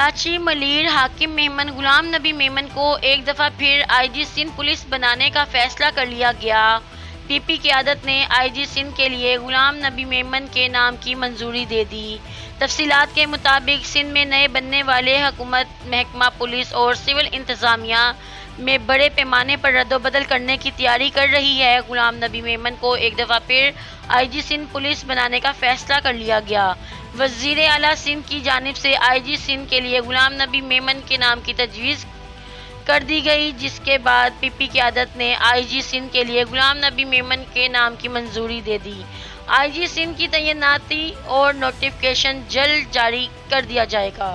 कराची मलीर हाकिम मेमन गुलाम नबी मेमन को एक दफ़ा फिर आईजी सिंध पुलिस बनाने का फैसला कर लिया गया। पीपी क़यादत ने आईजी सिंध के लिए गुलाम नबी मेमन के नाम की मंजूरी दे दी। तफसीलात के मुताबिक सिंध में नए बनने वाले हुकूमत महकमा पुलिस और सिविल इंतज़ामिया में बड़े पैमाने पर रद्दोबदल करने की तैयारी कर रही है। गुलाम नबी मेमन को एक दफ़ा फिर आईजी सिंध पुलिस बनाने का फैसला कर लिया गया। वज़ीर आला सिंध की जानिब से आईजी सिंध के लिए गुलाम नबी मेमन के नाम की तजवीज़ कर दी गई, जिसके बाद पीपी क़यादत ने आईजी सिंध के लिए गुलाम नबी मेमन के नाम की मंजूरी दे दी। आईजी सिंध की तैनाती और नोटिफिकेशन जल्द जारी कर दिया जाएगा।